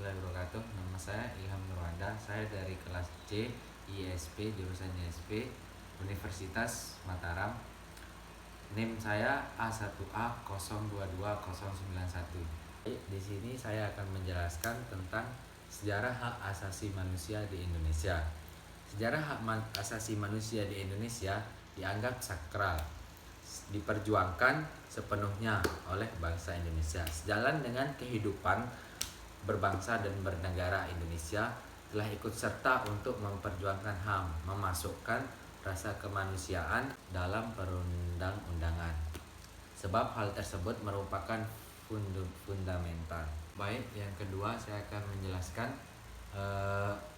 warahmatullahi wabarakatuh. Nama saya Ilham Nurwanda. Saya dari kelas C ISP, jurusan ISP Universitas Mataram. NIM saya A1A022091. Di sini saya akan menjelaskan tentang sejarah hak asasi manusia di Indonesia. Sejarah hak asasi manusia di Indonesia dianggap sakral, diperjuangkan sepenuhnya oleh bangsa Indonesia. Sejalan dengan kehidupan berbangsa dan bernegara, Indonesia telah ikut serta untuk memperjuangkan HAM, memasukkan rasa kemanusiaan dalam perundang-undangan. Sebab hal tersebut merupakan fundamental. Baik, yang kedua saya akan menjelaskan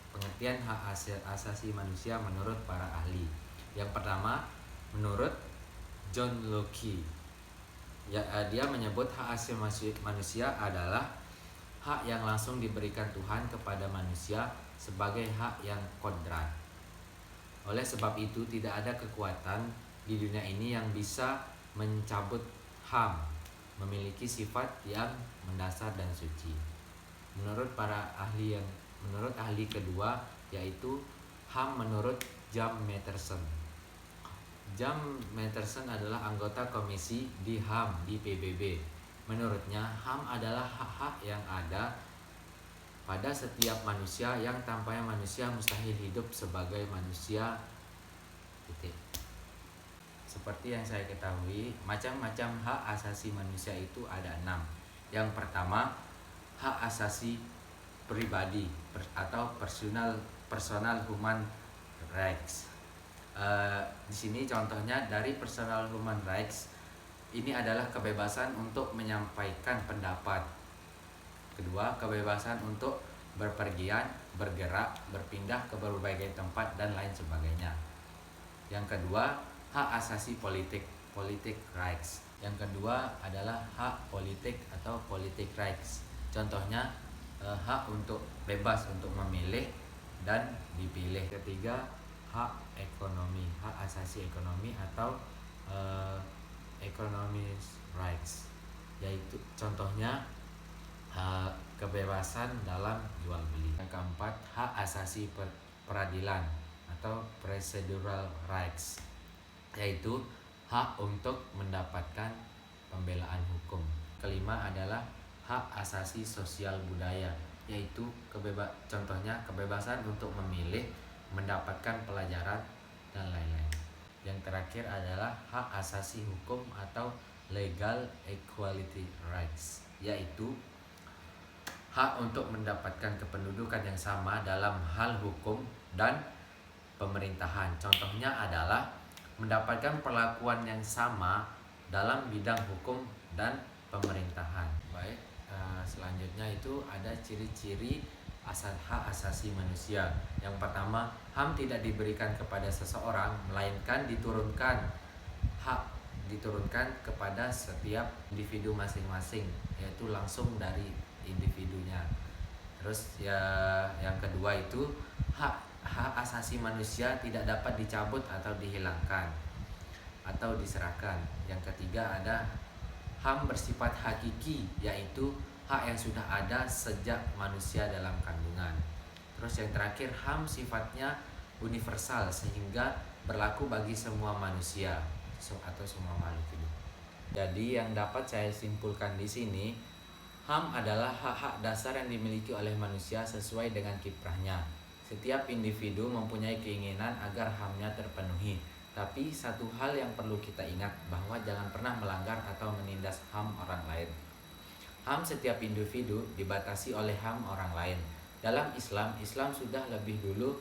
pengertian hak asasi manusia menurut para ahli. Yang pertama, menurut John Locke, dia menyebut hak asasi manusia adalah hak yang langsung diberikan Tuhan kepada manusia sebagai hak yang kodrat. Oleh sebab itu, tidak ada kekuatan di dunia ini yang bisa mencabut HAM, memiliki sifat yang mendasar dan suci. Menurut ahli kedua, yaitu HAM menurut James Matteson. James Matteson adalah anggota komisi di HAM di PBB. Menurutnya, HAM adalah hak-hak yang ada pada setiap manusia yang tanpanya manusia mustahil hidup sebagai manusia. Seperti yang saya ketahui, macam-macam hak asasi manusia itu ada 6. Yang pertama, hak asasi pribadi atau personal human rights. Di sini contohnya dari personal human rights. Ini adalah kebebasan untuk menyampaikan pendapat. Kedua, kebebasan untuk berpergian, bergerak, berpindah ke berbagai tempat dan lain sebagainya. Yang kedua, hak asasi politik rights. Yang kedua adalah hak politik atau politik rights. Contohnya hak untuk bebas untuk memilih dan dipilih. Ketiga, hak ekonomi, hak asasi ekonomi atau economic rights, yaitu contohnya kebebasan dalam jual beli. Yang keempat, hak asasi peradilan atau procedural rights, yaitu hak untuk mendapatkan pembelaan hukum. Kelima adalah hak asasi sosial budaya, yaitu contohnya kebebasan untuk memilih, mendapatkan pelajaran dan lain-lain. Yang terakhir adalah hak asasi hukum atau legal equality rights, yaitu hak untuk mendapatkan kependudukan yang sama dalam hal hukum dan pemerintahan. Contohnya adalah mendapatkan perlakuan yang sama dalam bidang hukum dan pemerintahan. Baik, selanjutnya itu ada ciri-ciri hak asasi manusia. Yang pertama, HAM tidak diberikan kepada seseorang, melainkan diturunkan kepada setiap individu masing-masing, yaitu langsung dari individunya. Terus yang kedua itu hak asasi manusia tidak dapat dicabut atau dihilangkan atau diserahkan. Yang ketiga ada HAM bersifat hakiki, yaitu hak yang sudah ada sejak manusia dalam kandungan. Terus yang terakhir, HAM sifatnya universal sehingga berlaku bagi semua manusia atau semua makhluk hidup. Jadi yang dapat saya simpulkan di sini, HAM adalah hak-hak dasar yang dimiliki oleh manusia sesuai dengan kiprahnya. Setiap individu mempunyai keinginan agar HAM-nya terpenuhi. Tapi satu hal yang perlu kita ingat, bahwa jangan pernah melanggar atau menindas HAM orang lain. HAM setiap individu dibatasi oleh HAM orang lain. Dalam Islam sudah lebih dulu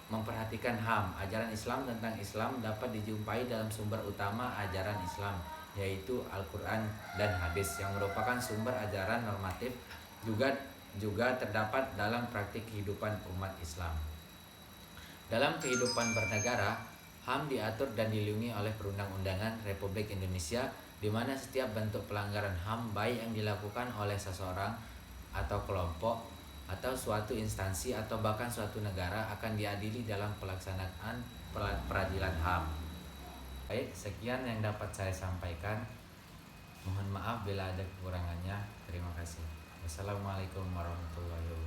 memperhatikan HAM. Ajaran Islam tentang Islam dapat dijumpai dalam sumber utama ajaran Islam, yaitu Al-Quran dan Hadis, yang merupakan sumber ajaran normatif juga terdapat dalam praktik kehidupan umat Islam. Dalam kehidupan bernegara, HAM diatur dan dilindungi oleh Perundang-undangan Republik Indonesia, di mana setiap bentuk pelanggaran HAM baik yang dilakukan oleh seseorang atau kelompok atau suatu instansi atau bahkan suatu negara akan diadili dalam pelaksanaan peradilan HAM. Baik, sekian yang dapat saya sampaikan. Mohon maaf bila ada kekurangannya. Terima kasih. Assalamualaikum warahmatullahi wabarakatuh.